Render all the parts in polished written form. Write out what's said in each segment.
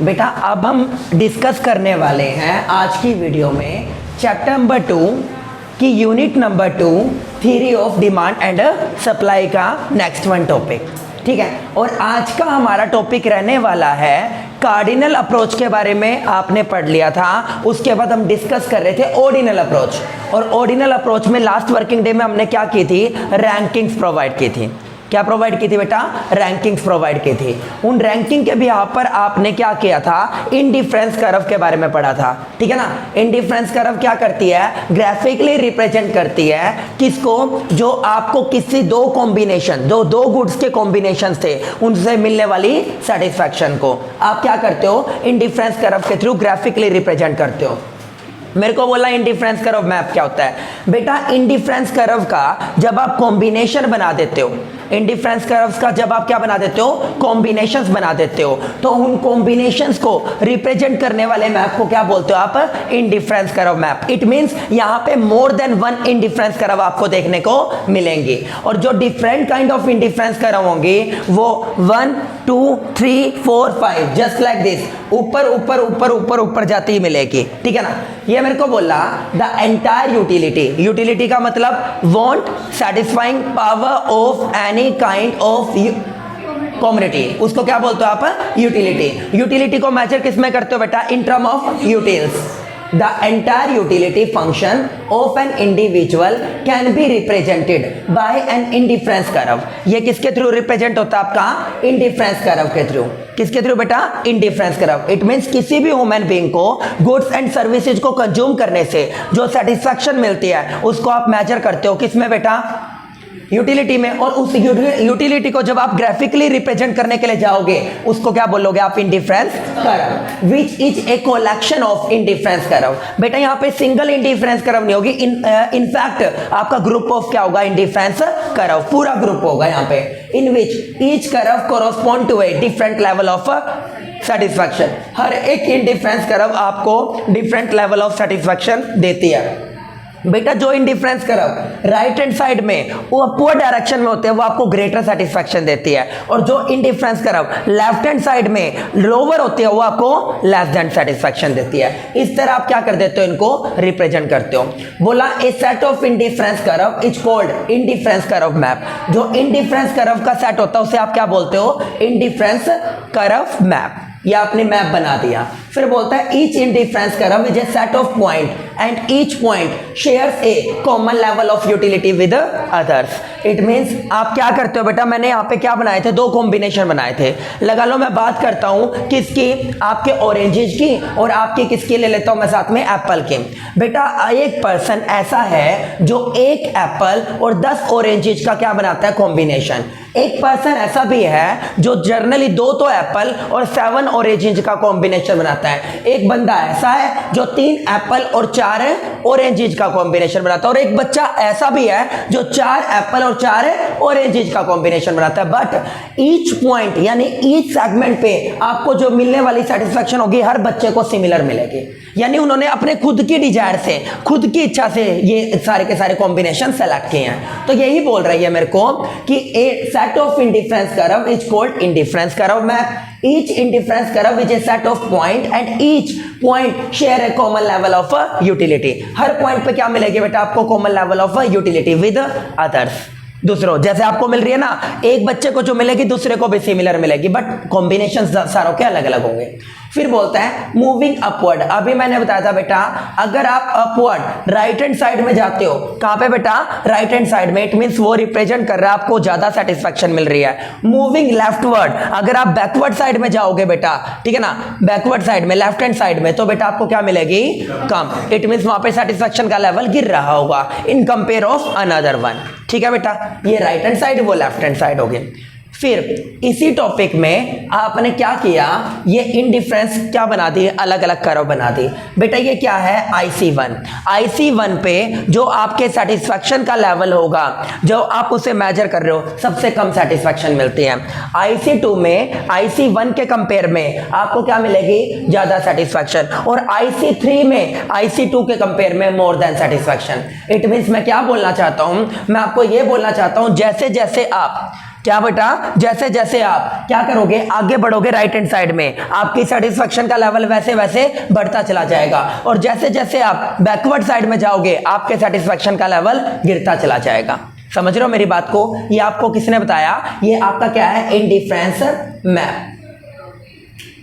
बेटा अब हम डिस्कस करने वाले हैं आज की वीडियो में चैप्टर नंबर 2 की unit number 2 theory of demand and supply का नेक्स्ट वन टॉपिक। ठीक है, और आज का हमारा टॉपिक रहने वाला है कार्डिनल अप्रोच के बारे में। आपने पढ़ लिया था, उसके बाद हम डिस्कस कर रहे थे ऑर्डिनल अप्रोच, और ऑर्डिनल अप्रोच में लास्ट वर्किंग डे में हमने क्या की थी, रैंकिंग्स प्रोवाइड की थी। क्या प्रोवाइड की थी बेटा, रैंकिंग्स प्रोवाइड की थी। उन रैंकिंग के भी यहाँ पर आपने क्या किया था, इंडिफरेंस कर्व के बारे में पढ़ा था। ठीक है ना, इंडिफरेंस कर्व क्या करती है, ग्राफिकली रिप्रेजेंट करती है किसको, जो आपको किसी दो कॉम्बिनेशन, दो गुड्स के कॉम्बिनेशन थे उनसे मिलने वाली सेटिस्फैक्शन को आप क्या करते हो, इंडिफरेंस कर्व के थ्रू ग्राफिकली रिप्रेजेंट करते हो। मेरे को बोला इंडिफरेंस कर्व मैप क्या होता है बेटा, इंडिफरेंस कर्व का जब आप कॉम्बिनेशन बना देते हो, इंडिफरेंस कर्व्स का जब आप क्या बना देते हो, कॉम्बिनेशंस बना देते हो, तो उन कॉम्बिनेशंस को रिप्रेजेंट करने वाले मैप को क्या बोलते हो आप, indifference curve map. It means यहां पे मोर देन वन इंडिफरेंस कर्व आपको देखने को मिलेंगे, और जो different kind of indifference curve होंगे वो 1 2 3 4 5 जस्ट लाइक दिस, ऊपर ऊपर ऊपर ऊपर ऊपर जाती ही मिलेगी। ठीक है ना, ये मेरे को बोला द एंटायर यूटिलिटी, यूटिलिटी का मतलब want satisfying power of any kind of community, उसको क्या बोलते हो आप, यूटिलिटी। यूटिलिटी को मेजर किस में करते हो बेटा, in term of utils. The entire utility function of an individual can be represented by an indifference curve। ये किसके थ्रू रिप्रेजेंट होता है आपका, इंडिफरेंस कर्व के थ्रू। किसके थ्रू बेटा, इंडिफरेंस कर्व। इट मींस किसी भी ह्यूमन बीइंग को गुड्स एंड सर्विसेज को कंज्यूम करने से जो सेटिस्फैक्शन मिलती है उसको आप मेजर करते हो किसमें बेटा, यूटिलिटी में। और उस यूटिलिटी को जब आप ग्राफिकली रिप्रेजेंट करने के लिए जाओगे उसको क्या बोलोगे आप, indifference curve, which is a collection of indifference curve. बेटा यहाँ पे सिंगल इंडिफरेंस कर्व नहीं होगी, इनफैक्ट आपका ग्रुप ऑफ क्या होगा, इंडिफरेंस कर्व, पूरा ग्रुप होगा यहाँ पे, in which each curve correspond to a different level of satisfaction. हर एक इंडिफरेंस कर्व आपको डिफरेंट लेवल ऑफ सेटिस्फैक्शन देती है। बेटा जो indifference curve right hand side में वो अपवर्ड डायरेक्शन में होते हैं वो आपको ग्रेटर सेटिस्फैक्शन देती है, और जो indifference curve left hand side में लोअर होती है वो आपको लेस देन सेटिस्फैक्शन देती है। इस तरह आप क्या कर देते हो, इनको रिप्रेजेंट करते हो। बोला a set of indifference curve is called indifference curve map. जो इंडिफरेंस कर्व का सेट होता है उसे आप क्या बोलते हो, इंडिफरेंस कर्व मैप। या आपने मैप बना दिया। फिर बोलता है each indifference curve is a set of point and each point shares A common level of utility with others. It means आप क्या करते हो बेटा, मैंने यहाँ पे क्या बनाए थे, दो कॉम्बिनेशन बनाए थे। लगा लो मैं बात करता हूँ किसकी, आपके ऑरेंजेस की, और आपकी किसकी ले लेता हूँ मैं साथ में, एप्पल की। बेटा एक पर्सन ऐसा है जो एक एप्पल और 10 ऑरेंजेस का क्या बनाता है, कॉम्बिनेशन। एक पर्सन ऐसा भी है जो जनरली 2 तो एप्पल और 7 ऑरेंजेस का कॉम्बिनेशन बनाता है। एक बंदा ऐसा है जो 3 एप्पल और 4 ऑरेंजेस का कॉम्बिनेशन बनाता है, और एक बच्चा ऐसा भी है जो 4 एप्पल और 4 ऑरेंजेस का कॉम्बिनेशन बनाता है। बट ईच पॉइंट यानी ईच सेगमेंट पे आपको जो मिलने वाली सेटिस्फैक्शन होगी हर बच्चे को सिमिलर मिलेगी। यानी उन्होंने अपने खुद की डिजायर से, खुद की इच्छा से ये सारे के सारे कॉम्बिनेशन सेलेक्ट किए हैं। तो यही बोल रही है मेरे को कि a set of indifference curve is called indifference curve map. Each indifference curve is a set of point and each point share a common level of utility। Her point पे क्या मिलेगी बेटा आपको, common level of utility with others. दूसरों जैसे आपको मिल रही है ना, एक बच्चे को जो मिलेगी दूसरे को भी सिमिलर मिलेगी, बट कॉम्बिनेशन सारों के अलग अलग होंगे। फिर बोलता है मूविंग अपवर्ड। अभी मैंने बताया था बेटा अगर आप अपवर्ड राइट हैंड साइड में जाते हो, कहां पे बेटा, राइट हैंड साइड में, इट मींस वो रिप्रेजेंट कर रहा है आपको ज्यादा सेटिस्फैक्शन मिल रही है। मूविंग लेफ्टवर्ड, अगर आप बैकवर्ड साइड में जाओगे बेटा, ठीक है ना, बैकवर्ड साइड में, लेफ्ट हैंड साइड में, तो बेटा आपको क्या मिलेगी, कम। इट मींस वहां पे सेटिस्फैक्शन का लेवल गिर रहा होगा in compare of another one. ठीक है बेटा, ये राइट हैंड साइड वो लेफ्ट हैंड साइड होगी। फिर इसी टॉपिक में आपने क्या किया, ये इंडिफरेंस क्या बना दी, अलग अलग कर्व बना दी। बेटा ये क्या है, IC1। IC1 पे जो आपके सेटिस्फैक्शन का लेवल होगा, जो आप उसे मेजर कर रहे हो, सबसे कम सेटिस्फैक्शन मिलती है। IC2 में IC1 के कंपेयर में आपको क्या मिलेगी, ज्यादा सेटिस्फैक्शन, और IC3 में IC2 के कंपेयर में more than satisfaction. It means मैं क्या बोलना चाहता हूं, मैं आपको ये बोलना चाहता हूं जैसे जैसे आप क्या बेटा, जैसे जैसे आप क्या करोगे, आगे बढ़ोगे राइट हैंड साइड में, आपकी सेटिस्फेक्शन का लेवल वैसे वैसे बढ़ता चला जाएगा, और जैसे जैसे आप बैकवर्ड साइड में जाओगे आपके सेटिस्फेक्शन का लेवल गिरता चला जाएगा। समझ रहे हो मेरी बात को? ये आपको किसने बताया? ये आपका क्या है, इंडिफरेंस मैप।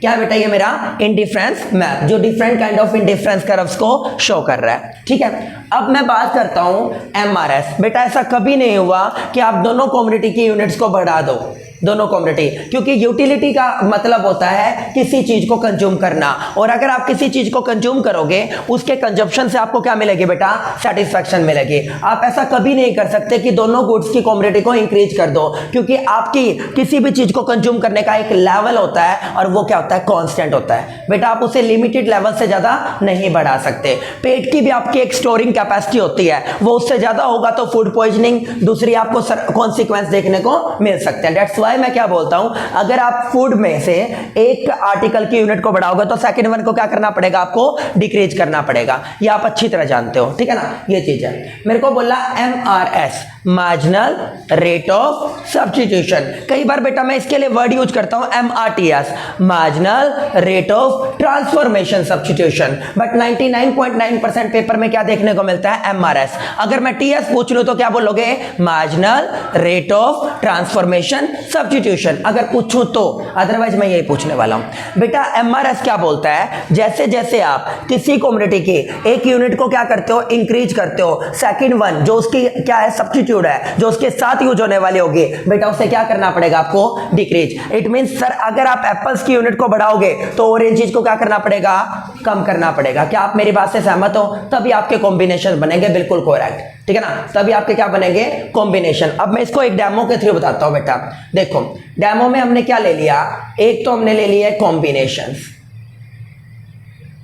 क्या बेटा, ये मेरा इंडिफरेंस मैप जो different kind of indifference curves को शो कर रहा है। ठीक है, अब मैं बात करता हूं एमआरएस। बेटा ऐसा कभी नहीं हुआ कि आप दोनों कम्युनिटी की यूनिट्स को बढ़ा दो, दोनों कम्युनिटी, क्योंकि यूटिलिटी का मतलब होता है किसी चीज को कंज्यूम करना, और अगर आप किसी चीज को कंज्यूम करोगे उसके कंजप्शन से आपको क्या मिलेगी बेटा, सेटिस्फैक्शन मिलेगी। आप ऐसा कभी नहीं कर सकते कि दोनों गुड्स की कम्युनिटी को इंक्रीज कर दो, क्योंकि आपकी किसी भी चीज को कंज्यूम करने का एक लेवल होता है और वो क्या होता है, कांस्टेंट होता है। बेटा आप उसे लिमिटेड लेवल से ज्यादा नहीं बढ़ा सकते। पेट की भी आपकी एक स्टोरिंग कैपेसिटी होती है, वो उससे ज्यादा होगा तो फूड पॉइजनिंग, दूसरी आपको कॉन्सिक्वेंस देखने को मिल सकते हैं। दैट्स वाई मैं क्या बोलता हूं, अगर आप फूड में से एक आर्टिकल की यूनिट को बढ़ाओगे तो सेकंड वन को क्या करना पड़ेगा, आपको डिक्रीज करना पड़ेगा। ये आप अच्छी तरह जानते हो, ठीक है ना, ये चीज है। मेरे को बोला MRS, marginal rate of substitution. कई बार बेटा मैं इसके लिए वर्ड यूज करता हूं MRTS, marginal rate of transformation substitution, but 99.9% paper में क्या देखने को मिलता है, MRS। अगर मैं TS पूछ लूं तो क्या बोलोगे, marginal rate of transformation substitution, अगर पूछूं तो, अदरवाइज मैं यही पूछने वाला हूं। बेटा MRS क्या बोलता है, जैसे जैसे आप किसी कम्युनिटी की एक यूनिट को क्या करते हो, इंक्रीज करते हो, सेकंड वन जो उसकी क्या है, सब्स्टिट्यूट है, जो उसके साथ यूज होने वाली होगी, बेटा उसे क्या करना पड़ेगा, आपको डिक्रीज। इट मींस सर अगर आप एप्पल्स की यूनिट को बढ़ाओगे तो ऑरेंजेस को क्या करना पड़ेगा, कम करना पड़ेगा। क्या आप मेरी बात से सहमत हो? तभी आपके कॉम्बिनेशन बनेंगे, बिल्कुल करेक्ट, ठीक है ना, तभी आपके क्या बनेंगे, कॉम्बिनेशन। अब मैं इसको एक डेमो के थ्रू बताता हूं बेटा। देखो डेमो में हमने क्या ले लिया, एक तो हमने ले लिया कॉम्बिनेशंस।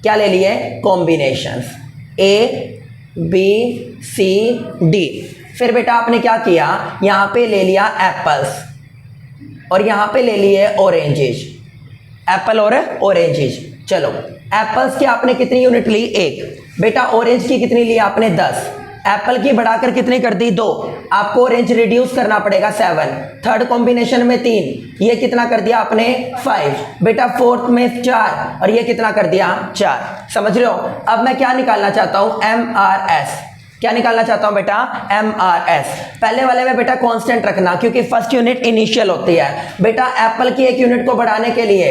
क्या ले लिए, कॉम्बिनेशंस ABCD। फिर बेटा आपने क्या किया, यहां पे ले लिया एप्पल्स और यहां पे ले लिए ऑरेंजेस, एप्पल और ऑरेंजेस। चलो एप्पल्स की आपने कितनी यूनिट ली, 1। बेटा ऑरेंज की कितनी ली आपने, 10। एप्पल की बढ़ाकर कितनी कर दी, 2। आपको ऑरेंज रिड्यूस करना पड़ेगा, 7। थर्ड कॉम्बिनेशन में 3, ये कितना कर दिया आपने, 5। बेटा फोर्थ में 4 और ये कितना कर दिया, 4। समझ रहे हो? अब मैं क्या निकालना चाहता हूं, MRS। क्या निकालना चाहता हूं बेटा, MRS। पहले वाले में बेटा कांस्टेंट रखना, क्योंकि फर्स्ट यूनिट इनिशियल होती है। बेटा एप्पल की एक यूनिट को बढ़ाने के लिए,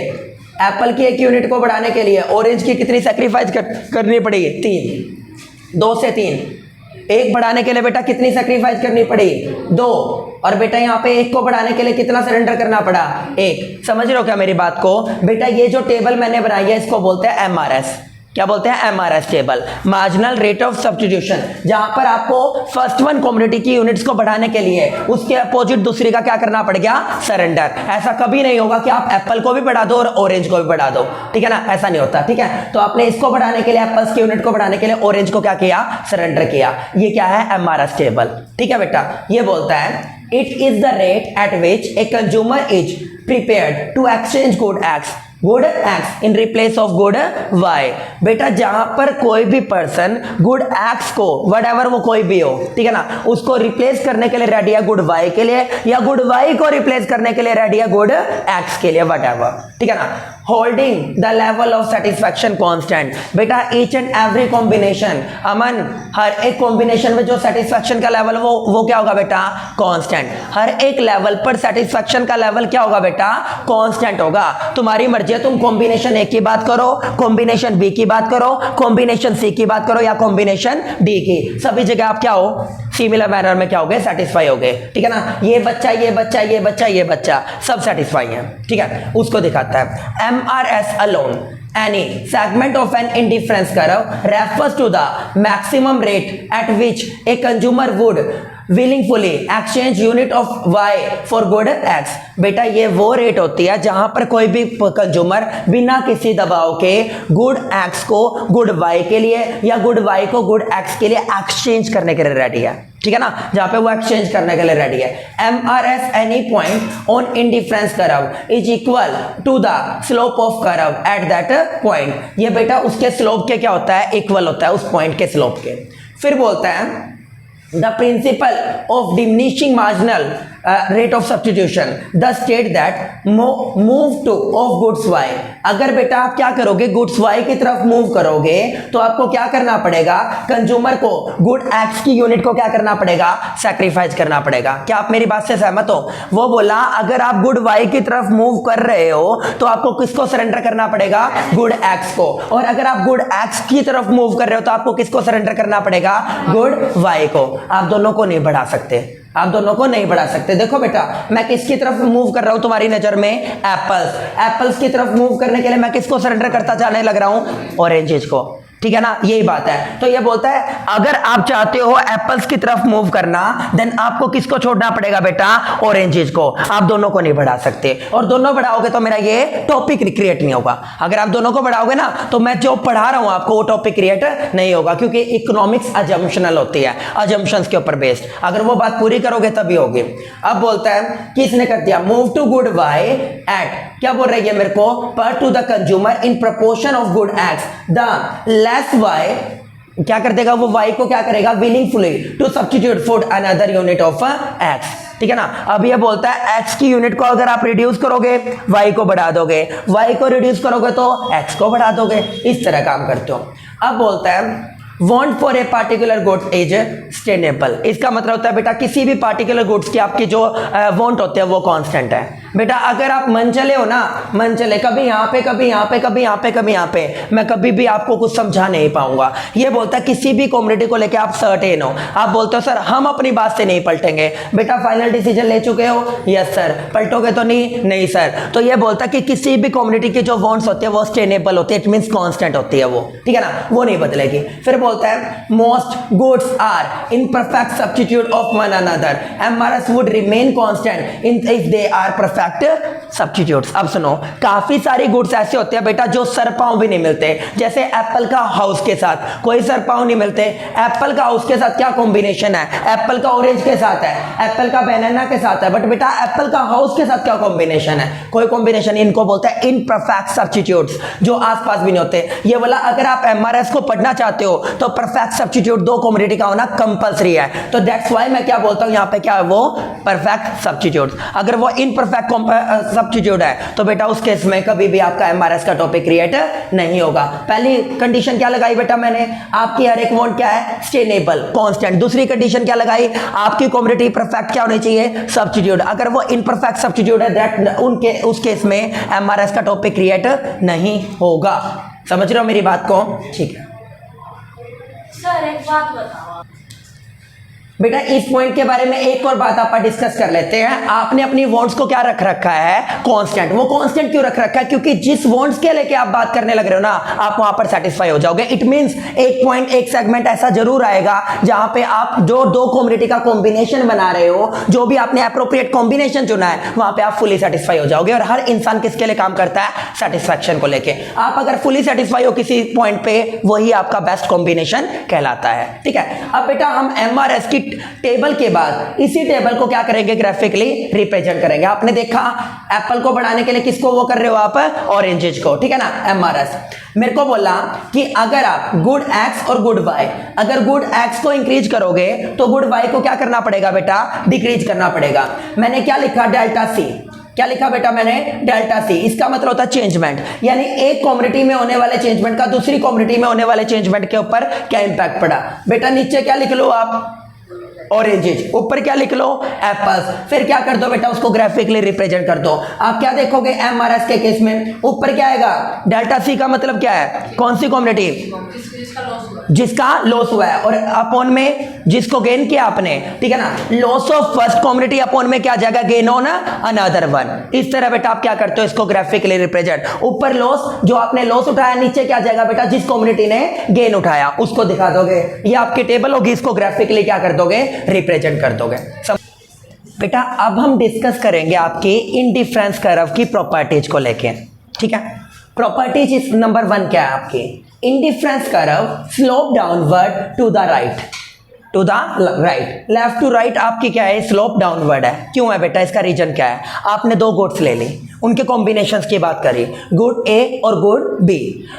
एप्पल की एक यूनिट को बढ़ाने के लिए ऑरेंज की कितनी सेक्रीफाइस करनी पड़ेगी, 3। 2 से 3। एक बढ़ाने के लिए बेटा कितनी सेक्रीफाइस करनी पड़ी, 2। और बेटा यहाँ पे एक को बढ़ाने के लिए कितना सरेंडर करना पड़ा, 1। समझ रहे हो क्या मेरी बात को? बेटा ये जो टेबल मैंने बनाई है इसको बोलते हैं MRS। क्या बोलते हैं, MRS table, marginal rate of substitution. जहां पर आपको फर्स्ट वन कम्युनिटी की यूनिट्स को बढ़ाने के लिए उसके अपोजिट दूसरी का क्या करना पड़ गया, सरेंडर। ऐसा कभी नहीं होगा कि आप एप्पल को भी बढ़ा दो और ऑरेंज को भी बढ़ा दो, ठीक है ना, ऐसा नहीं होता। ठीक है, तो आपने इसको बढ़ाने के लिए, एप्पल्स की यूनिट को बढ़ाने के लिए ऑरेंज को क्या किया, सरेंडर किया। ये क्या है, MRS टेबल। ठीक है बेटा, ये बोलता है it is the rate at which a consumer is prepared to exchange good X good X in replace of good Y। बेटा जहां पर कोई भी पर्सन गुड X को, वट वो कोई भी हो, ठीक है ना, उसको रिप्लेस करने के लिए रेडी है गुड Y के लिए, या गुड Y को रिप्लेस करने के लिए रेडी है गुड X के लिए, वट ठीक है ना, holding the level of satisfaction constant. बेटा ईच एंड एवरी कॉम्बिनेशन, अमन हर एक कॉम्बिनेशन में जो सेटिस्फैक्शन का लेवल वो क्या होगा बेटा, कांस्टेंट। हर एक लेवल पर सेटिस्फैक्शन का लेवल क्या होगा बेटा, कांस्टेंट होगा। तुम्हारी मर्जी है, तुम कॉम्बिनेशन A की बात करो, कॉम्बिनेशन B की बात करो, कॉम्बिनेशन C की बात करो, या कॉम्बिनेशन D की, सभी जगह आप क्या हो, सिमिलर मैनर में क्या हो गए, सेटिस्फाई हो गए। ठीक है ना, ये बच्चा ये बच्चा ये बच्चा ये बच्चा सब सेटिस्फाई है। ठीक है, उसको दिखाता है। MRS alone, any segment of an indifference curve refers to the maximum rate at which a consumer would willingfully exchange unit of Y for good X। बेटा ये वो रेट होती है जहां पर कोई भी कंज्यूमर बिना किसी दबाव के गुड X को गुड Y के लिए या गुड Y को गुड X के लिए एक्सचेंज करने के लिए रेडी है। ठीक है ना, जहां पे वो एक्सचेंज करने के लिए रेडी है। MRS any point on indifference curve is equal to the slope of curve at that point. ये बेटा उसके स्लोप के क्या होता है, इक्वल होता है उस पॉइंट के स्लोप के। फिर बोलता है the principle of diminishing marginal rate of substitution the state that move to of goods Y. अगर बेटा आप क्या करोगे, गुड्स वाई की तरफ मूव करोगे तो आपको क्या करना पड़ेगा, कंज्यूमर को गुड एक्स की यूनिट को क्या करना पड़ेगा, सैक्रिफाइस करना पड़ेगा। क्या आप मेरी बात से सहमत हो? वो बोला अगर आप गुड वाई की तरफ मूव कर रहे हो तो आपको किसको सरेंडर करना पड़ेगा, गुड एक्स को, और अगर आप गुड एक्स की तरफ मूव कर रहे हो तो आपको किसको सरेंडर करना पड़ेगा, गुड वाई को। आप दोनों को नहीं बढ़ा सकते, आप दोनों को नहीं बढ़ा सकते। देखो बेटा मैं किसकी तरफ मूव कर रहा हूं तुम्हारी नजर में, एप्पल्स की तरफ मूव करने के लिए मैं किसको सरेंडर करता जाने लग रहा हूं, ऑरेंजेस को, ठीक है ना, यही बात है। तो ये बोलता है अगर आप चाहते हो एप्पल्स की तरफ मूव करना देन आपको किसको छोड़ना पड़ेगा बेटा, ऑरेंजेस को। आप दोनों को नहीं बढ़ा सकते, और दोनों बढ़ाओगे तो मेरा ये टॉपिक क्रिएट नहीं होगा। अगर आप दोनों को बढ़ाओगे ना तो मैं जो पढ़ा रहा हूं आपको वो टॉपिक क्रिएट नहीं होगा, क्योंकि इकोनॉमिक्स अजम्पशनल होती है, अजम्पशंस के ऊपर बेस्ड। अगर वो बात पूरी करोगे तभी होगी। अब बोलता है किसने कर दिया, move to good Y at, क्या बोल रही है मेरे को, पर to the consumer in proportion of good X the less Y, क्या कर देगा वो, वाई को क्या करेगा, willingfully to substitute for another unit of X, ठीक है ना। अब ये बोलता है एक्स की यूनिट को अगर आप रिड्यूस करोगे वाई को बढ़ा दोगे, वाई को रिड्यूस करोगे तो एक्स को बढ़ा दोगे, इस तरह काम करते हो। अब बोलता है want for a particular goods is sustainable, इसका मतलब होता है बेटा किसी भी पार्टिकुलर गुड्स की आपकी जो वांट होते हैं वो कांस्टेंट है। बेटा अगर आप मन चले हो ना, मन चले कभी यहाँ पे कभी यहाँ पे कभी यहाँ पे कभी यहाँ पे, मैं कभी भी आपको कुछ समझा नहीं पाऊंगा। ये बोलता है किसी भी कम्युनिटी को लेके आप सर्टेन हो, आप बोलते हो सर हम अपनी बात से नहीं पलटेंगे। बेटा फाइनल डिसीजन ले चुके हो, यस सर, पलटोगे तो नहीं सर। तो ये बोलता है कि किसी भी कम्युनिटी की जो वांट्स होती है वो सस्टेनेबल होती है, इट मींस कांस्टेंट होती है वो, ठीक है ना, वो नहीं बदलेगी। फिर बोलता है most goods are in perfect substitute of one another, MRS would remain constant in if they are perfect substitutes. अब सुनो, काफी सारी गुड्स ऐसे होते हैं बेटा जो सर पांव भी नहीं मिलते, जैसे एप्पल का हाउस के साथ कोई सर पांव नहीं मिलते। एप्पल का हाउस के साथ क्या कॉम्बिनेशन है, एप्पल का ऑरेंज के साथ है, एप्पल का बनाना के साथ है, बट बेटा एप्पल का हाउस के साथ क्या कॉम्बिनेशन है, कोई कॉम्बिनेशन। इनको बोलते हैं इनपरफेक्ट सब्स्टिट्यूट्स, जो आसपास भी नहीं होते। ये बोला अगर आप एमआरएस को पढ़ना चाहते हो तो परफेक्ट सब्स्टिट्यूट दो कम्युनिटी का होना कंपलसरी है। तो दैट्स व्हाई मैं क्या बोलता हूं यहाँ पे, क्या है वो, परफेक्ट सब्स्टिट्यूट। अगर वो इनपरफेक्ट सब्स्टिट्यूट है तो बेटा उस केस में कभी भी आपका एमआरएस का टॉपिक क्रिएट नहीं होगा। पहली कंडीशन क्या लगाई बेटा मैंने, आपकी हर एक वांट क्या है, सस्टेनेबल कांस्टेंट। दूसरी कंडीशन क्या लगाई, आपकी कम्युनिटी परफेक्ट क्या होनी चाहिए, सब्स्टिट्यूट। अगर वो इनपरफेक्ट सब्स्टिट्यूट है दैट उनके उस केस में एमआरएस का टॉपिक क्रिएट नहीं होगा। समझ रहे हो मेरी बात को, ठीक है। सर एक बात बताओ बेटा, इस पॉइंट के बारे में एक और बात आप डिस्कस कर लेते हैं। आपने अपनी वांट्स को क्या रख रखा है, कांस्टेंट। वो कांस्टेंट क्यों रख रखा है, क्योंकि जिस वांट्स के लेके आप बात करने लग रहे हो ना आप वहां पर सेटिस्फाई हो जाओगे। इट मींस एक पॉइंट, एक सेगमेंट ऐसा जरूर आएगा जहां पे आप जो दो कम्युनिटी का कॉम्बिनेशन बना रहे हो, जो भी आपने एप्रोप्रिएट कॉम्बिनेशन चुना है, वहां पे आप फुली सेटिस्फाई हो जाओगे। और हर इंसान किसके लिए काम करता है, सेटिस्फैक्शन को लेके। आप अगर फुली सेटिस्फाई हो किसी पॉइंट पे, वही आपका बेस्ट कॉम्बिनेशन कहलाता है, ठीक है। अब बेटा हम एमआरएस की टेबल के बाद इसी टेबल को क्या करेंगे, ग्राफिकली रिप्रेजेंट करेंगे। आपने देखा एप्पल को बढ़ाने के लिए किसको वो कर रहे हो आप, ऑरेंजेस को, ठीक है ना, एमआरएस। मेरे को बोला कि अगर आप गुड एक्स और गुड वाई, अगर गुड एक्स को इंक्रीज करोगे तो गुड वाई को क्या करना पड़ेगा बेटा, डिक्रीज करना पड़ेगा। मैंने क्या लिखा, डेल्टा सी। क्या लिखा बेटा मैंने, डेल्टा सी। इसका मतलब होता है चेंजमेंट, यानी एक कम्युनिटी में होने वाले चेंजमेंट का दूसरी कम्युनिटी में होने वाले चेंजमेंट के ऊपर क्या इंपैक्ट पड़ा। बेटा नीचे क्या लिख लो आप, ऑरेंजेस, ऊपर क्या लिख लो, एप्पल्स। फिर क्या कर दो बेटा, उसको ग्राफिकली रिप्रेजेंट कर दो। आप क्या देखोगे एमआरएस के केस में, ऊपर क्या आएगा, डेल्टा सी का मतलब क्या है, कौन सी कम्युनिटी, जिसका लॉस हुआ है, और अपॉन में जिसको गेन किया आपने, ठीक है ना, loss of first community upon में क्या जाएगा, गेन ऑन अनदर वन। इस तरह बेटा आप क्या करते हो, इसको ग्राफिकली रिप्रेजेंट। ऊपर लॉस, जो आपने लॉस उठाया, नीचे क्या जाएगा बेटा, जिस कम्युनिटी ने गेन उठाया उसको दिखा दोगे। ये आपकी टेबल होगी, इसको ग्राफिकली क्या कर दोगे, रिप्रेजेंट कर दोगे। बेटा अब हम डिस्कस करेंगे आपकी इंडिफरेंस कर्व की प्रॉपर्टीज को लेके, ठीक है। प्रॉपर्टीज इस नंबर 1 क्या है आपकी, indifference curve slope downward to the right, to the right, left to right आपकी क्या है, स्लोप डाउनवर्ड है। क्यों है बेटा, इसका रीजन क्या है। आपने दो गुड्स ले ली, उनके कॉम्बिनेशंस की बात करी, गुड ए और गुड बी।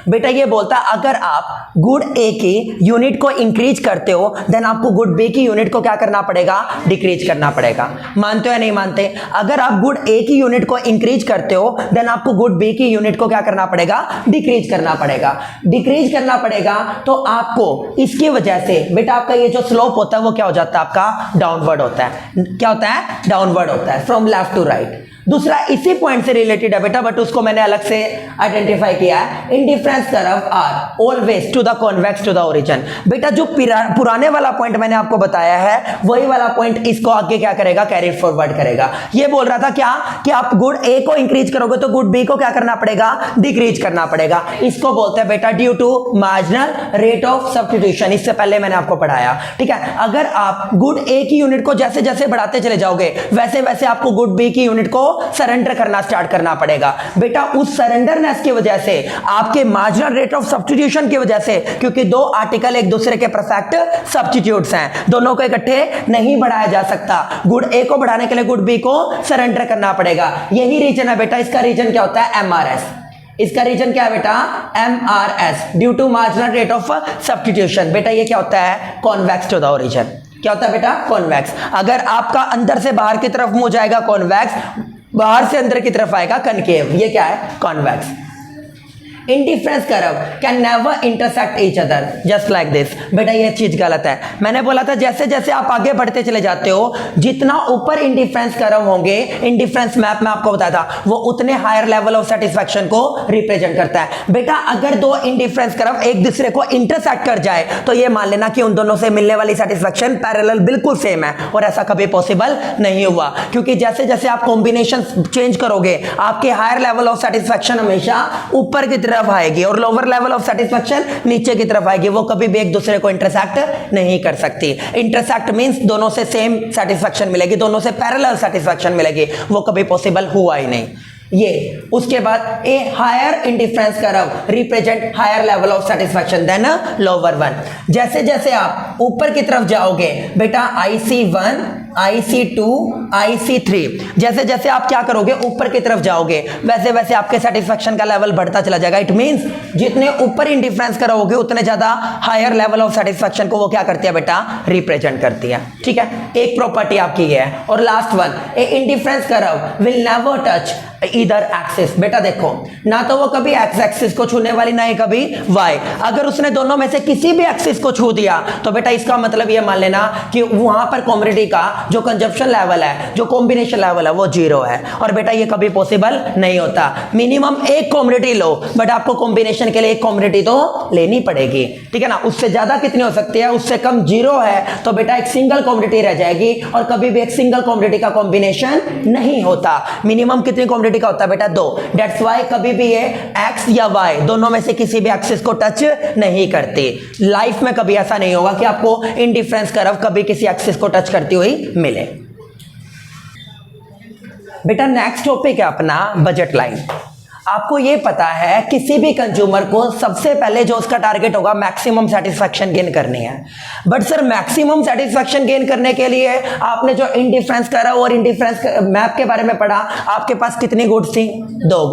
बेटा ये बोलता है अगर आप गुड ए की यूनिट को इंक्रीज करते हो देन आपको गुड बी की यूनिट को क्या करना पड़ेगा, डिक्रीज करना पड़ेगा। मानते हो या नहीं मानते? अगर आप गुड ए की यूनिट को इंक्रीज करते हो देन आपको गुड बी की यूनिट को क्या करना पड़ेगा, डिक्रीज करना पड़ेगा। डिक्रीज करना पड़ेगा तो आपको इसकी वजह से बेटा आपका ये जो स्लोप होता है वो क्या हो जाता है, आपका डाउनवर्ड होता है। क्या होता है? डाउनवर्ड होता है, फ्रॉम लेफ्ट टू राइट। दूसरा इसी पॉइंट से रिलेटेड है बेटा, बट उसको मैंने अलग से आइडेंटिफाई किया है। Indifference curve are always to the convex to the origin. बेटा जो पुराने वाला पॉइंट मैंने आपको बताया है वही वाला पॉइंट इसको आगे क्या करेगा, कैरी फॉरवर्ड करेगा। ये बोल रहा था क्या कि आप गुड ए को इंक्रीज करोगे तो गुड बी को क्या करना पड़ेगा, डिक्रीज करना पड़ेगा। इसको बोलते हैं बेटा due to marginal rate of substitution. इससे पहले मैंने आपको पढ़ाया, ठीक है। अगर आप गुड ए की यूनिट को जैसे जैसे बढ़ाते चले जाओगे वैसे वैसे आपको गुड बी की यूनिट को सरेंडर करना स्टार्ट करना पड़ेगा। बेटा उस सरेंडरनेस की वजह से, आपके मार्जिनल रेट ऑफ सब्स्टिट्यूशन की वजह से, क्योंकि दो आर्टिकल एक दूसरे के परफेक्ट सब्स्टिट्यूट्स हैं, दोनों को इकट्ठे नहीं बढ़ाया जा सकता। गुड ए को बढ़ाने के लिए गुड बी को सरेंडर करना पड़ेगा। यही रीजन है बेटा, इसका रीजन क्या होता है, एमआरएस। इसका रीजन क्या है बेटा, MRS, due to marginal rate of substitution. बेटा ये क्या होता है, कॉन्वेक्स टू द ओरिजिन। क्या होता है बेटा, कॉन्वेक्स। अगर आपका अंदर से बाहर की तरफ मुंह जाएगा कॉन्वेक्स, बाहर से अंदर की तरफ आएगा कनकेव। ये क्या है, convex. Indifference curve can never intersect each other just like this. बेटा ये चीज गलत है। मैंने बोला था जैसे जैसे आप आगे बढ़ते चले जाते हो जितना ऊपर इंडिफरेंस कर्व होंगे, इंडिफरेंस मैप में आपको बताया था, वो उतने हायर लेवल ऑफ सेटिस्फैक्शन को रिप्रेजेंट करता है। बेटा अगर दो इंडिफरेंस कर्व एक दूसरे को इंटरसेक्ट कर जाए तो ये मान लेना कि उन दोनों से मिलने वाली सेटिस्फैक्शन पैरेलल बिल्कुल सेम है, और ऐसा कभी पॉसिबल नहीं हुआ, क्योंकि जैसे जैसे आप कॉम्बिनेशन चेंज करोगे आपके हायर लेवल ऑफ सेटिस्फैक्शन हमेशा ऊपर की तरफ आएगी और लोअर लेवल ऑफ सेटिस्फैक्शन नीचे की तरफ आएगी। वो कभी भी एक दूसरे को इंटरसेक्ट नहीं कर सकती। इंटरसेक्ट मींस दोनों से सेम सेटिस्फैक्शन मिलेगी, दोनों से पैरेलल सेटिस्फैक्शन मिलेगी, वो कभी पॉसिबल हुआ ही नहीं। ये उसके बाद a higher indifference curve represent higher level of satisfaction than lower one. जैसे जैसे आप ऊपर की तरफ जाओगे बेटा IC1, IC2, IC3, जैसे जैसे आप क्या करोगे ऊपर की तरफ जाओगे वैसे वैसे आपके सेटिस्फैक्शन का लेवल बढ़ता चला जाएगा। इट मींस जितने ऊपर इंडिफरेंस करोगे उतने ज्यादा हायर लेवल ऑफ सेटिस्फैक्शन को वो क्या करती है बेटा, रिप्रेजेंट करती है। ठीक है, एक प्रॉपर्टी आपकी ये है। और last one, A indifference curve will never touch इधर एक्सिस। बेटा देखो ना तो वो कभी एक्स एक्सिस को छूने वाली ना ही कभी वाई। अगर उसने दोनों में से किसी भी एक्सिस को छू दिया तो बेटा इसका मतलब ये मान लेना कि वहां पर कॉमोडिटी का जो कंजप्शन लेवल है, जो कॉम्बिनेशन लेवल है वो जीरो है। और बेटा ये कभी पॉसिबल नहीं होता। मिनिमम एक कॉमोडिटी लो बट आपको कॉम्बिनेशन के लिए एक कॉमोडिटी तो लेनी पड़ेगी, ठीक है ना। उससे ज्यादा कितनी हो सकती है, उससे कम जीरो है तो बेटा एक सिंगल कॉमोडिटी रह जाएगी, और कभी भी एक सिंगल कॉमोडिटी का कॉम्बिनेशन नहीं होता। मिनिमम कितनी कॉमोडिटी का होता है बेटा, दो। दैट्स व्हाई कभी भी ये एक्स या वाई दोनों में से किसी भी एक्सिस को टच नहीं करती। लाइफ में कभी ऐसा नहीं होगा कि आपको इंडिफरेंस कर्व कभी किसी एक्सिस को टच करती हुई मिले। बेटा नेक्स्ट टॉपिक है अपना बजट लाइन। आपको ये पता है किसी भी कंज्यूमर को सबसे पहले जो उसका टारगेट होगा मैक्सिमम सेटिस्फैक्शन गेन करनी है। But sir maximum satisfaction gain करने के लिए आपने जो इंडिफरेंस करा और इंडिफरेंस मैप के बारे में पढ़ा, आपके पास कितनी गुड्स थी, दो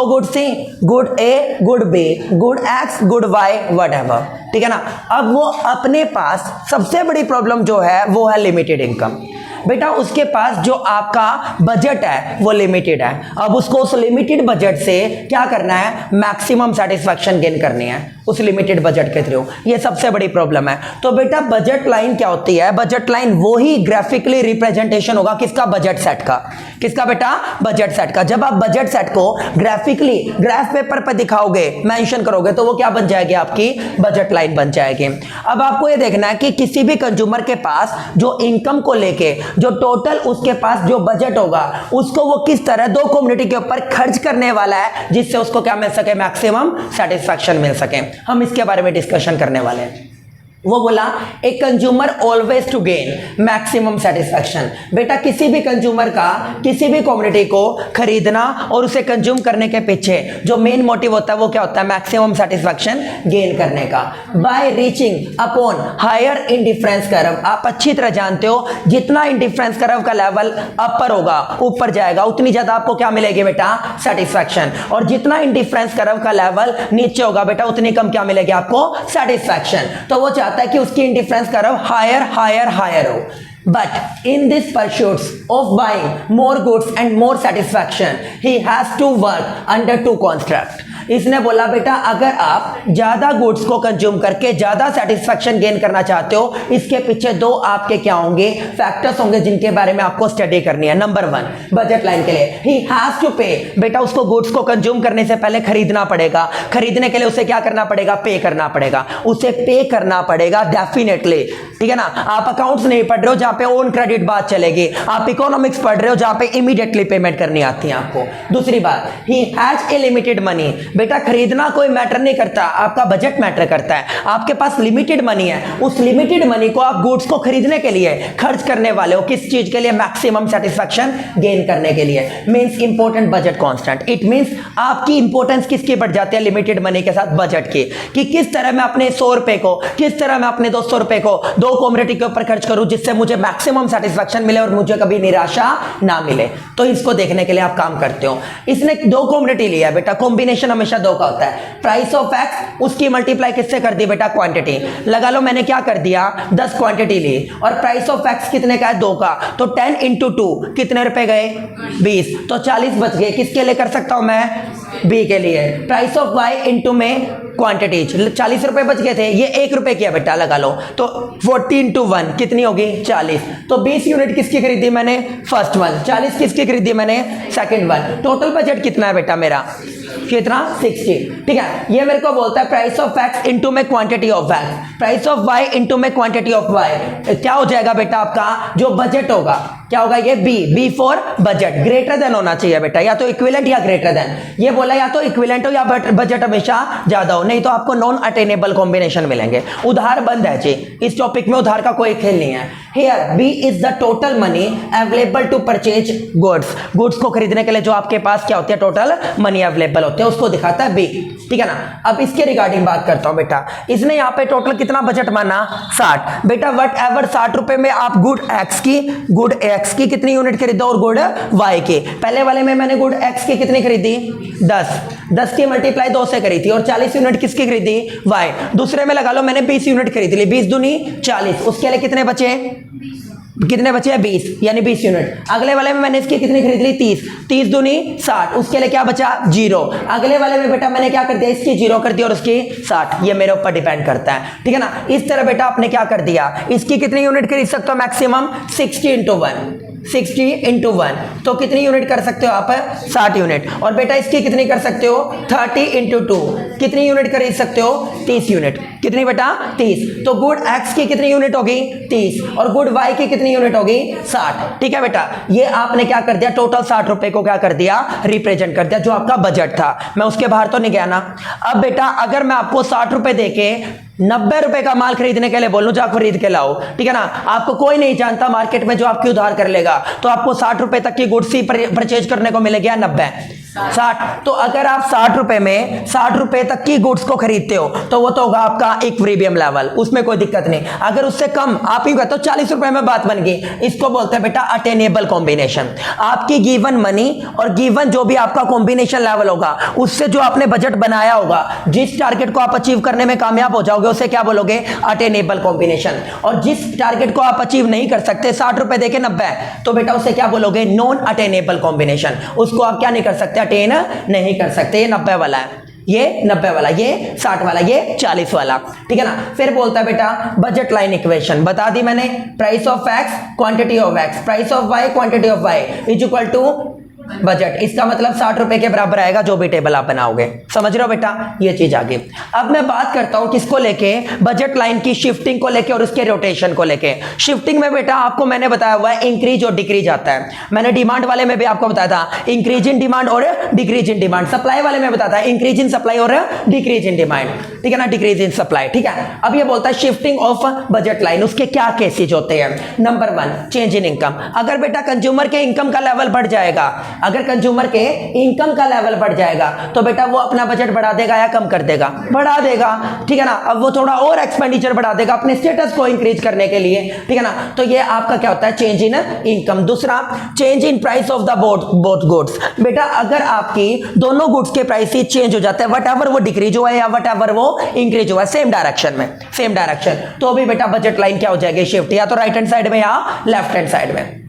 गुड्स थी, good A, good B, good X, good Y, whatever, ठीक है ना। अब वो अपने पास सबसे बड़ी प्रॉब्लम जो है वो है लिमिटेड इनकम। बेटा उसके पास जो आपका बजट है वो लिमिटेड है। अब उसको उस लिमिटेड बजट से क्या करना है, मैक्सिमम सेटिस्फैक्शन गेन करनी है उस लिमिटेड बजट के थ्रू। ये सबसे बड़ी प्रॉब्लम है। तो बेटा बजट लाइन क्या होती है, बजट लाइन वो ही ग्राफिकली रिप्रेजेंटेशन होगा किसका, बजट सेट का। किसका बेटा, बजट सेट का। जब आप बजट सेट को ग्राफिकली ग्राफ पेपर पर दिखाओगे, मेंशन करोगे, तो वो क्या बन जाएगी, आपकी बजट लाइन बन जाएगी। अब आपको ये देखना है कि किसी भी कंज्यूमर के पास जो इनकम को लेके जो टोटल उसके पास जो बजट होगा उसको वो किस तरह दो कम्युनिटी के ऊपर खर्च करने वाला है जिससे उसको क्या मिल सके, मैक्सिमम सेटिस्फैक्शन मिल सके। हम इसके बारे में डिस्कशन करने वाले हैं। वो बोला a consumer always to gain maximum satisfaction. बेटा किसी भी कंज्यूमर का किसी भी कमोडिटी को खरीदना और उसे कंज्यूम करने के पीछे जो मेन मोटिव होता है वो क्या होता है? मैक्सिमम सेटिस्फैक्शन गेन करने का। By reaching upon higher indifference curve, आप अच्छी तरह जानते हो जितना इंडिफरेंस कर्व का लेवल अपर होगा, ऊपर जाएगा, उतनी ज्यादा आपको क्या मिलेगी बेटा? सेटिस्फैक्शन। और जितना इंडिफरेंस कर्व का लेवल नीचे होगा बेटा उतनी कम क्या मिलेगी आपको? सेटिस्फैक्शन। तो वो चाहता है कि उसकी indifference curve higher higher higher हो। But in this pursuits of buying more goods and more satisfaction, he has to work under two constructs. इसने बोला बेटा अगर आप ज्यादा गुड्स को कंज्यूम करके ज्यादा सेटिस्फैक्शन गेन करना चाहते हो, इसके पीछे दो आपके क्या होंगे? फैक्टर्स होंगे जिनके बारे में आपको स्टडी करनी है। नंबर 1, बजट लाइन के लिए ही हैज टू पे। बेटा उसको गुड्स को कंज्यूम करने से पहले खरीदना पड़ेगा, खरीदने के लिए उसे क्या करना पड़ेगा? पे करना पड़ेगा। उसे पे करना पड़ेगा डेफिनेटली, ठीक है ना। आप अकाउंट्स नहीं पढ़ रहे हो जहां पे ओन क्रेडिट बात चलेगी, आप इकोनॉमिक्स पढ़ रहे हो जहां पे इमीडिएटली पेमेंट करनी आती है आपको। दूसरी बात, he has a limited money. बेटा खरीदना कोई मैटर नहीं करता, आपका बजट मैटर करता है। आपके पास लिमिटेड मनी है, उस लिमिटेड मनी को आप गुड्स को खरीदने के लिए खर्च करने वाले हो। किस चीज के लिए? मैक्सिमम सेटिस्फैक्शन गेन करने के लिए। Means important budget constant. It means आपकी इंपॉर्टेंस किसकी बढ़ जाती है? लिमिटेड मनी के साथ बजट की, कि किस तरह मैं अपने 100 रुपए को, किस तरह मैं अपने 200 रुपए को दो कमोडिटी के ऊपर खर्च करूं जिससे मुझे मैक्सिमम सेटिस्फैक्शन मिले और मुझे कभी निराशा ना मिले। तो इसको देखने के लिए आप काम करते हो। इसने दो कमोडिटी लिया बेटा, कॉम्बिनेशन हमेशा दो का होता है। प्राइस ऑफ एक्स, उसकी मल्टीप्लाई किससे कर दी बेटा? क्वांटिटी। लगा लो मैंने क्या कर दिया? 10 क्वांटिटी ली और प्राइस ऑफ एक्स कितने का है? 2 का। तो 10 इंटू 2 कितने रुपए गए? 20। तो 40 बच गए। किसके लिए कर सकता हूं मैं? बी के लिए। प्राइस ऑफ वाई इंटू में क्वांटिटी, 40 रुपए बच गए थे, ये 1 रुपए किया बेटा, लगा लो। तो 40 इंटू 1 कितनी होगी? 40। तो 20 यूनिट किसकी खरीदी मैंने? First one. 40 किसकी खरीदी मैंने? Second one. टोटल बजट कितना है बेटा मेरा? कितना? 60। ठीक है, ये मेरे को बोलता है प्राइस ऑफ एक्स इंटू में quantity of X, price of Y into में क्वांटिटी ऑफ वाई। क्या हो जाएगा बेटा आपका जो बजट होगा? क्या होगा ये? B for budget. Greater than होना चाहिए बेटा, या तो इक्विवेलेंट या ग्रेटर देन। ये बोला या तो इक्विवेलेंट हो या बजट हमेशा ज्यादा हो, नहीं तो आपको नॉन अटेनेबल कॉम्बिनेशन मिलेंगे। उधार बंद है जी, इस टॉपिक में उधार का कोई खेल नहीं है। Here B is the total money available to purchase goods. Goods को खरीदने के लिए जो आपके पास क्या होती है? टोटल मनी अवेलेबल होते हैं, उसको दिखाता है बी। ठीक है ना। अब इसके रिगार्डिंग बात करता हूं बेटा। इसने यहाँ पे टोटल कितना बजट माना? 60। बेटा वट एवर 60 रुपए में आप गुड एक्स की कितनी यूनिट खरीदो और गुड वाई की? पहले वाले में मैंने गुड एक्स की कितनी खरीदी? 10 की मल्टीप्लाई 2 से करी थी और 40 यूनिट किसकी खरीदी? वाई। दूसरे में लगा लो मैंने 20 यूनिट खरीद ली, 20 दूनी 40। उसके लिए कितने बचे? कितने बचे हैं? 20, यानी 20 यूनिट। अगले वाले में मैंने इसकी कितनी खरीद ली? 30 दूनी 60। उसके लिए क्या बचा? 0। अगले वाले में बेटा मैंने क्या कर दिया? इसकी 0 कर दिया और उसकी 60। ये मेरे ऊपर डिपेंड करता है, ठीक है ना। इस तरह बेटा आपने क्या कर दिया? इसकी कितनी यूनिट खरीद सकते हो मैक्सिमम? 60 इंटू 1। 60 इंटू 1 तो कितनी यूनिट कर सकते हो आप? 60 यूनिट। और बेटा इसकी कितनी कर सकते हो? 30 इंटू 2 कितनी यूनिट खरीद सकते हो? 30 यूनिट। कितनी बेटा? 30। तो गुड एक्स की कितनी यूनिट होगी? 30। और गुड वाई की कितनी यूनिट होगी? 60। ठीक है बेटा, ये आपने क्या कर दिया? टोटल 60 रुपए को क्या कर दिया? रिप्रेजेंट कर दिया, जो आपका बजट था। मैं उसके बाहर तो नहीं गया ना। अब बेटा अगर मैं आपको 60 रुपए देके 90 रुपए का माल खरीदने के लिए बोलूं, जा खरीद के लाओ, ठीक है ना। आपको कोई नहीं जानता मार्केट में जो आपकी उधार कर लेगा, तो आपको 60 रुपए तक की गुड्स ही परचेज करने को मिलेगी या 90? 60। तो अगर आप 60 रुपए में 60 रुपए तक की गुड्स को खरीदते हो तो वो तो होगा आपका इक्विलिब्रियम लेवल, उसमें कोई दिक्कत नहीं। अगर उससे कम आप ही कहते हो 40 रुपए में बात बन गई, इसको बोलते हैं बेटा अटेनेबल कॉम्बिनेशन। आपकी गिवन मनी और गिवन जो भी आपका कॉम्बिनेशन लेवल होगा, उससे जो आपने बजट बनाया होगा, जिस टारगेट को आप अचीव करने में कामयाब हो जाओगे, उसे क्या बोलोगे? Attainable combination. और जिस टारगेट को आप अचीव नहीं कर सकते 60 रुपए देके 90, तो बेटा उसे क्या बोलोगे? Non attainable combination. उसको आप क्या नहीं कर सकते? अटेन नहीं कर सकते। ये 90 वाला है, ये 90 वाला, ये 60 वाला, ये 40 वाला, ठीक है ना। फिर बोलता है बेटा बजट लाइन इक्वेशन बता दी मैंने। Price of X quantity of X, price of Y quantity of Y is equal to budget, इसका मतलब 60 रुपए के बराबर आएगा जो भी टेबल आप बनाओगे। समझ रहे हो बेटा, ये चीज आगे। अब मैं बात करता हूं किसको लेके, बजट लाइन की शिफ्टिंग को लेके और उसके रोटेशन को लेके। शिफ्टिंग में बेटा आपको मैंने बताया हुआ है इंक्रीज और डिक्रीज आता है। मैंने डिमांड वाले में भी आपको बताया था इंक्रीज इन डिमांड और डिक्रीज इन डिमांड। सप्लाई वाले में बताता है इंक्रीज इन सप्लाई और डिक्रीज इन डिमांड, ठीक है ना, डिक्रीज इन सप्लाई, ठीक है। अब ये बोलता है शिफ्टिंग ऑफ बजट लाइन, उसके क्या केसेज होते हैं। Number 1 change in income. अगर बेटा कंज्यूमर के इनकम का लेवल बढ़ जाएगा, अगर कंज्यूमर के इनकम का लेवल बढ़ जाएगा तो बेटा वो अपना बजट बढ़ा देगा या कम कर देगा, बढ़ा देगा, ठीक है ना। अब वो थोड़ा और एक्सपेंडिचर बढ़ा देगा अपने स्टेटस को इंक्रीज करने के लिए, ठीक है ना। तो ये आपका क्या होता है, चेंज इन इनकम। दूसरा change in price of the both goods. बेटा अगर आपकी दोनों गुड्स के प्राइस चेंज हो जाते हैं, वट एवर वो डिक्रीज हुआ है या वट एवर वो इंक्रीज हुआ है, सेम डायरेक्शन में, सेम डायरेक्शन, तो भी बेटा बजट लाइन क्या हो जाएगी, शिफ्ट, या तो राइट हैंड साइड में या लेफ्ट हैंड साइड में,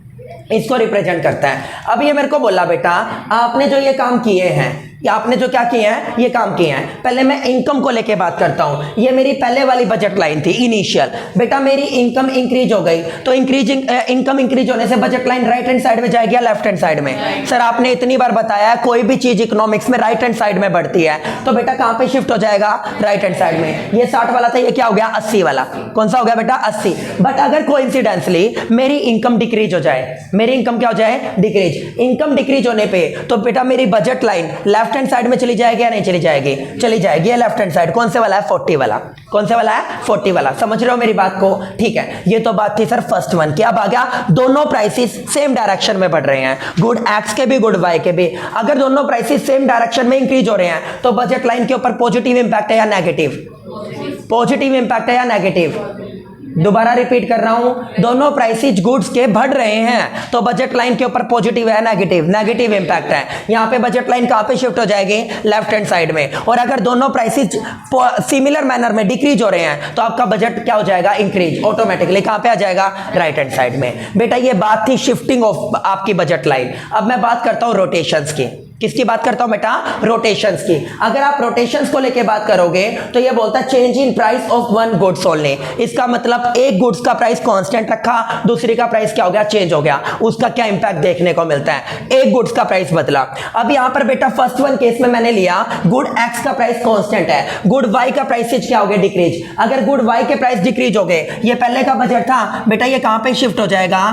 इसको रिप्रेजेंट करता है। अब ये मेरे को बोला बेटा आपने जो ये काम किए हैं, या आपने जो क्या किए हैं, ये काम किए हैं। पहले मैं इनकम को लेके बात करता हूं। ये मेरी पहले वाली बजट लाइन थी इनिशियल। बेटा मेरी इनकम इंक्रीज हो गई, तो इनकम इंक्रीज होने से budget line right hand side में जाएगी या लेफ्ट हैंड साइड में। सर आपने इतनी बार बताया है कोई भी चीज इकोनॉमिक्स में राइट हैंड साइड में बढ़ती है, तो बेटा कहां पे शिफ्ट हो जाएगा, राइट हैंड साइड में। ये 60 वाला था, ये क्या हो गया 80 वाला। कौन सा हो गया बेटा 80। बट अगर कोइंसिडेंटली मेरी इनकम डिक्रीज हो जाए, मेरी इनकम क्या हो जाए, डिक्रीज। इनकम डिक्रीज होने पे तो बेटा मेरी budget line left hand side में चली जाएगी या नहीं चली जाएगी, चली जाएगी। ये लेफ्ट हैंड साइड कौन से वाला है, 40 वाला। कौन से वाला है, 40 वाला। समझ रहे हो मेरी बात को, ठीक है। ये तो बात थी सर फर्स्ट वन की। अब आ गया दोनों प्राइसेस सेम डायरेक्शन में बढ़ रहे हैं, गुड एक्स के भी गुड वाई के भी। अगर दोनों प्राइसेस सेम डायरेक्शन में इंक्रीज हो रहे हैं तो बजट लाइन के ऊपर पॉजिटिव इंपैक्ट है या नेगेटिव, पॉजिटिव इंपैक्ट है या नेगेटिव। दोबारा रिपीट कर रहा हूं, दोनों प्राइसेस गुड्स के बढ़ रहे हैं तो बजट लाइन के ऊपर पॉजिटिव है नेगेटिव, नेगेटिव इंपैक्ट है। यहां पे बजट लाइन कहां पे शिफ्ट हो जाएगी, लेफ्ट हैंड साइड में। और अगर दोनों प्राइसेस सिमिलर मैनर में डिक्रीज हो रहे हैं तो आपका बजट क्या हो जाएगा, इंक्रीज, ऑटोमेटिकली कहां पे आ जाएगा, राइट हैंड साइड में। बेटा ये बात थी शिफ्टिंग ऑफ आपकी बजट लाइन। अब मैं बात करता हूं रोटेशंस की। किसकी बात करता हूं बेटा, रोटेशंस की। अगर आप रोटेशंस को लेके बात करोगे तो ये बोलता है change in price of one goods only. इसका मतलब एक गुड्स का प्राइस कांस्टेंट रखा, दूसरी का प्राइस क्या हो गया, चेंज हो गया। उसका क्या इंपैक्ट देखने को मिलता है, एक गुड्स का प्राइस बदला। अब यहां पर बेटा फर्स्ट वन केस में मैंने लिया गुड एक्स का प्राइस कांस्टेंट है, गुड वाई का प्राइस क्या हो गया, डिक्रीज। अगर गुड वाई के प्राइस डिक्रीज हो गए, ये पहले का बजट था बेटा, ये कहां पे शिफ्ट हो जाएगा,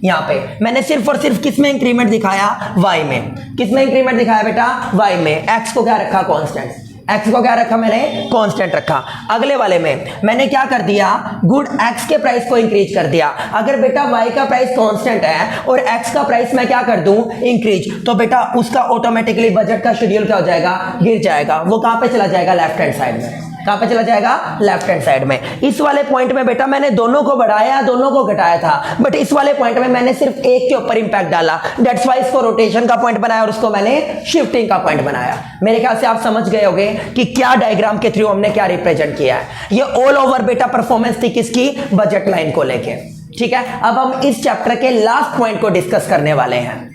यहां पे। मैंने सिर्फ और सिर्फ किस में इंक्रीमेंट दिखाया, वाई में। किस में इंक्रीमेंट दिखाया बेटा, वाई में। एक्स को क्या रखा, कांस्टेंट। एक्स को क्या रखा मैंने, कांस्टेंट रखा। अगले वाले में मैंने क्या कर दिया, गुड एक्स के प्राइस को इंक्रीज कर दिया। अगर बेटा वाई का प्राइस कांस्टेंट है और एक्स का प्राइस मैं क्या कर दूं, इंक्रीज, तो बेटा उसका ऑटोमेटिकली बजट का शेड्यूल क्या हो जाएगा, गिर जाएगा। वो कहां पे चला जाएगा, लेफ्ट हैंड साइड में। कहां पे चला जाएगा, लेफ्ट हैंड साइड में। इस वाले पॉइंट में बेटा मैंने दोनों को बढ़ाया, दोनों को घटाया था, बट इस वाले पॉइंट में मैंने सिर्फ एक के ऊपर इंपैक्ट डाला। दैट्स वाई इसको रोटेशन का पॉइंट बनाया और उसको मैंने शिफ्टिंग का पॉइंट बनाया। मेरे ख्याल से आप समझ गए होंगे कि क्या डायग्राम के थ्रू हमने क्या रिप्रेजेंट किया है। ये ऑल ओवर बेटा परफॉर्मेंस थी किसकी, बजट लाइन को लेके, ठीक है। अब हम इस चैप्टर के लास्ट पॉइंट को डिस्कस करने वाले हैं।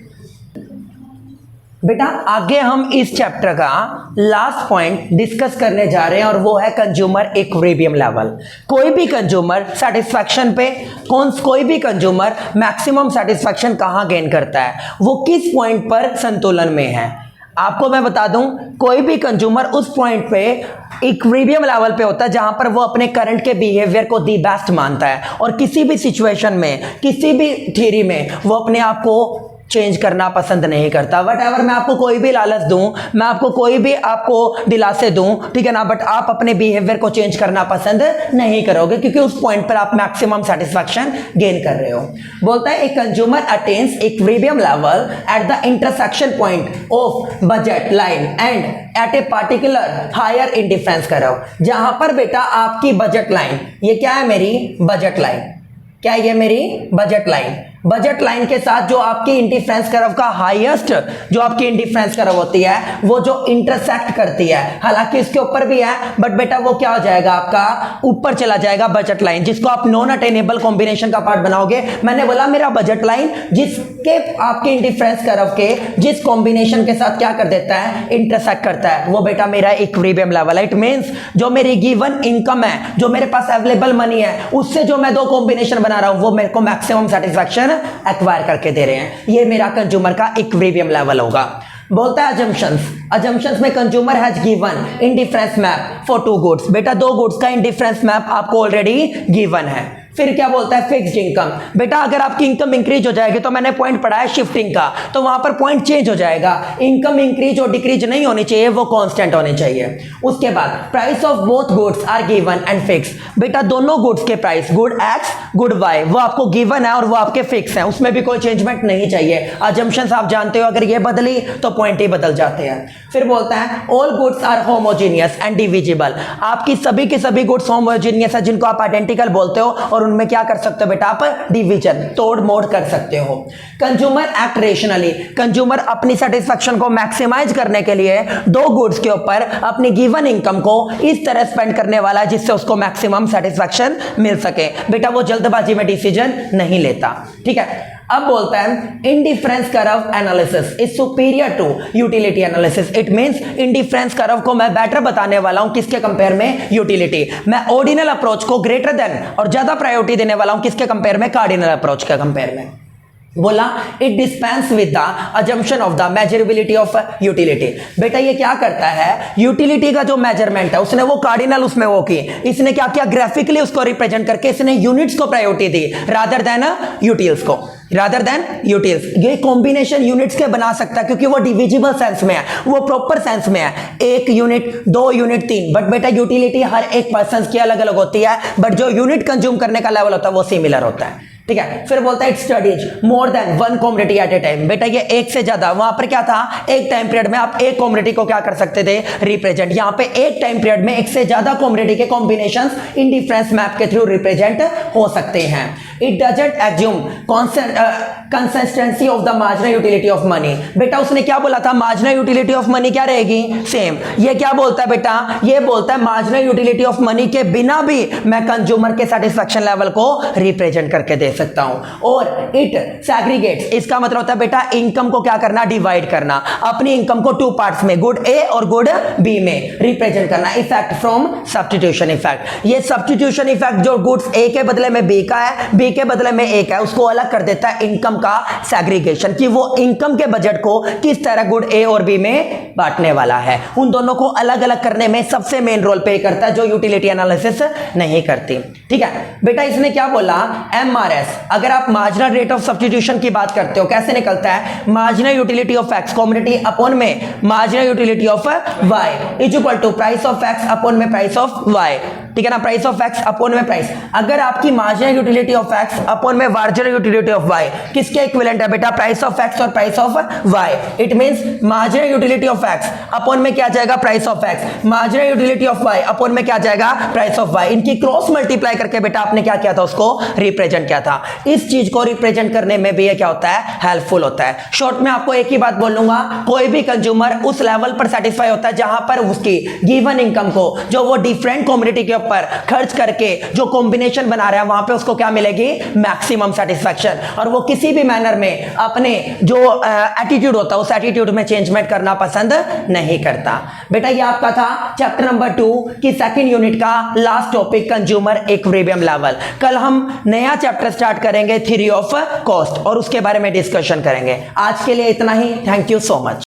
बेटा आगे हम इस चैप्टर का लास्ट पॉइंट डिस्कस करने जा रहे हैं और वो है कंज्यूमर इक्विलिब्रियम लेवल। कोई भी कंज्यूमर सेटिस्फैक्शन पे कोई भी कंज्यूमर मैक्सिमम सेटिस्फैक्शन कहां गेन करता है, वो किस पॉइंट पर संतुलन में है। आपको मैं बता दूं, कोई भी कंज्यूमर उस पॉइंट पे इक्विलिब्रियम लेवल पे होता है जहां पर वो अपने करंट के बिहेवियर को दी बेस्ट मानता है और किसी भी सिचुएशन में, किसी भी थ्योरी में वो अपने आप को चेंज करना पसंद नहीं करता। वट एवर मैं आपको कोई भी लालच दूं, मैं आपको कोई भी आपको दिलासे दूं, ठीक है ना, बट आप अपने बिहेवियर को चेंज करना पसंद नहीं करोगे क्योंकि उस पॉइंट पर आप मैक्सिमम सेटिस्फैक्शन गेन कर रहे हो। बोलता है a consumer attains equilibrium level at the intersection point of budget line and at a particular higher indifference curve. जहां पर बेटा आपकी बजट लाइन, ये क्या है मेरी बजट लाइन, क्या है ये मेरी बजट लाइन, बजट लाइन के साथ जो आपकी इंडिफरेंस कर्व का हाईएस्ट जो आपकी इंडिफरेंस कर्व होती है वो जो इंटरसेक्ट करती है, हालांकि इसके ऊपर भी है बट बेटा वो क्या हो जाएगा, आपका ऊपर चला जाएगा बजट लाइन, जिसको आप नॉन अटेनेबल कॉम्बिनेशन का पार्ट बनाओगे। मैंने बोला मेरा बजट लाइन जिसके आपके इंडिफरेंस कर्व के जिस कॉम्बिनेशन के साथ क्या कर देता है, इंटरसेक्ट करता है, वो बेटा मेरा इक्विलिब्रियम लेवल है। इट मींस जो मेरी गिवन इनकम है, जो मेरे पास अवेलेबल मनी है, उससे जो मैं दो कॉम्बिनेशन बना रहा हूं वो मेरे को मैक्सिमम सेटिस्फैक्शन एक्वायर करके दे रहे हैं। ये मेरा कंज्यूमर का इक्विलिब्रियम लेवल होगा। बोलता है अजम्पशंस में consumer has given indifference map for two goods. बेटा दो गुड्स का इंडिफरेंस मैप आपको ऑलरेडी गिवन है। फिर क्या बोलता है फिक्स्ड इनकम। बेटा अगर आपकी इनकम इंक्रीज हो जाएगी तो मैंने पॉइंट पढ़ा है शिफ्टिंग का, तो वहां पर पॉइंट चेंज हो जाएगा। इनकम इंक्रीज और डिक्रीज नहीं होनी चाहिए, वो कांस्टेंट होनी चाहिए। उसके बाद price of both goods are given and fix. बेटा दोनों गुड्स के price good X good Y वो आपको गिवन है और वो आपके फिक्स हैं, उसमें भी कोई चेंजमेंट नहीं चाहिए। अजम्पशंस आप जानते हो, अगर ये बदली तो पॉइंट ही बदल जाते हैं। फिर बोलता है all goods are homogeneous and divisible. आपकी सभी के सभी गुड्स होमोजीनियस है, जिनको आप आइडेंटिकल बोलते हो, और उनमें क्या कर सकते हो बेटा आप डिवीजन तोड़ मोड़ कर सकते हो। Consumer act rationally. कंज्यूमर अपनी सेटिस्फेक्शन को मैक्सिमाइज करने के लिए दो गुड्स के ऊपर अपनी गिवन इनकम को इस तरह स्पेंड करने वाला है जिससे उसको मैक्सिमम सेटिस्फेक्शन मिल सके। बेटा वो जल्दबाजी में डिसीजन नहीं लेता। ठीक है, अब बोलता है indifference curve analysis is superior to utility analysis. It means indifference curve को मैं बेटर बताने वाला हूं किसके कंपेयर में, यूटिलिटी। मैं ऑर्डिनल अप्रोच को ग्रेटर देन और ज्यादा प्रायोरिटी देने वाला हूं किसके कंपेयर में, कार्डिनल अप्रोच के कंपेयर में। बोला it dispense with the assumption of the measurability of utility. बेटा ये क्या करता है, यूटिलिटी का जो मेजरमेंट है उसने वो कार्डिनल उसमें वो की, इसने क्या किया ग्राफिकली उसको रिप्रेजेंट करके इसने यूनिट्स को प्रायोरिटी दी रादर देन यूटिल्स को, रादर देन यूटिल्स। ये कॉम्बिनेशन यूनिट्स के बना सकता है क्योंकि वो डिविजिबल सेंस में है, वो प्रॉपर सेंस में है, एक यूनिट दो यूनिट तीन। बट बेटा यूटिलिटी हर एक पर्सन की अलग अलग होती है, बट जो यूनिट कंज्यूम करने का लेवल होता है वो सिमिलर होता है। ठीक है, फिर बोलता है it studies more than one commodity at a time. बेटा ये एक से ज्यादा, वहां पर क्या था एक टाइम पीरियड में आप एक कॉमोडिटी को क्या कर सकते थे, रिप्रेजेंट। यहां पे एक टाइम पीरियड में एक से ज्यादा कॉमोडिटी के कॉम्बिनेशंस इंडिफरेंस मैप के थ्रू रिप्रेजेंट हो सकते हैं। It doesn't assume consistency of the marginal utility of money. बेटा उसने क्या बोला था, मार्जिनल यूटिलिटी ऑफ मनी क्या रहेगी, सेम। ये क्या बोलता है बेटा, ये बोलता है मार्जिनल यूटिलिटी ऑफ मनी के बिना भी मैं कंज्यूमर के सेटिस्फेक्शन लेवल को रिप्रेजेंट करके दे सकता हूं। और इट सैग्रीगेट्स, इसका मतलब होता है बेटा इनकम को क्या करना, डिवाइड करना, अपनी इनकम को टू पार्ट्स में गुड ए और गुड बी में रिप्रेजेंट करना। इफेक्ट फ्रॉम सब्स्टिट्यूशन इफेक्ट, ये सब्स्टिट्यूशन इफेक्ट जो गुड्स ए के बदले में बी का है, बी के बदले में ए का है, उसको अलग कर देता है इनकम का सैग्रीगेशन, कि वो इनकम के बजट को किस तरह गुड ए और बी में बांटने वाला है। उन दोनों को अलग अलग करने में सबसे मेन रोल प्ले करता है जो यूटिलिटी एनालिसिस नहीं करती। ठीक है बेटा, इसने क्या बोला, एमआरएस। अगर आप मार्जिनल रेट ऑफ सब्स्टिट्यूशन की बात करते हो, कैसे निकलता है, marginal utility of X commodity upon में marginal utility of Y is equal to price of X upon में प्राइस ऑफ वाई। ठीक है ना, प्राइस ऑफ एक्स अपॉन में प्राइस। अगर आपकी marginal utility of X upon में मार्जिनल यूटिलिटी ऑफ वाई किसके इक्विवेलेंट है बेटा, प्राइस ऑफ एक्स और price of Y. It means marginal utility of X upon में क्या जाएगा, price of x, marginal utility of Y upon में क्या जाएगा, प्राइस ऑफ वाई। इनकी क्रॉस मल्टीप्लाई करके बेटा आपने क्या किया था, उसको रिप्रेजेंट किया था। इस चीज को रिप्रेजेंट करने में भी ये क्या होता है, हेल्पफुल होता है। शॉर्ट में आपको एक ही बात बोलूंगा, कोई भी कंज्यूमर उस लेवल पर सेटिस्फाई होता है जहां पर उसकी गिवन इनकम को जो वो डिफरेंट कॉमोडिटी के ऊपर खर्च करके जो कॉम्बिनेशन बना रहा है वहां पे उसको क्या मिलेगी, मैक्सिमम सेटिस्फैक्शन। और वो किसी भी मैनर में अपने जो एटीट्यूड होता है उस एटीट्यूड में चेंजमेंट करना पसंद नहीं करता। बेटा ये आपका था चैप्टर नंबर 2 की सेकंड यूनिट का last topic, consumer equilibrium level. कल हम नया चैप्टर स्टार्ट करेंगे, थ्योरी ऑफ कॉस्ट, और उसके बारे में डिस्कशन करेंगे। आज के लिए इतना ही, थैंक यू सो मच।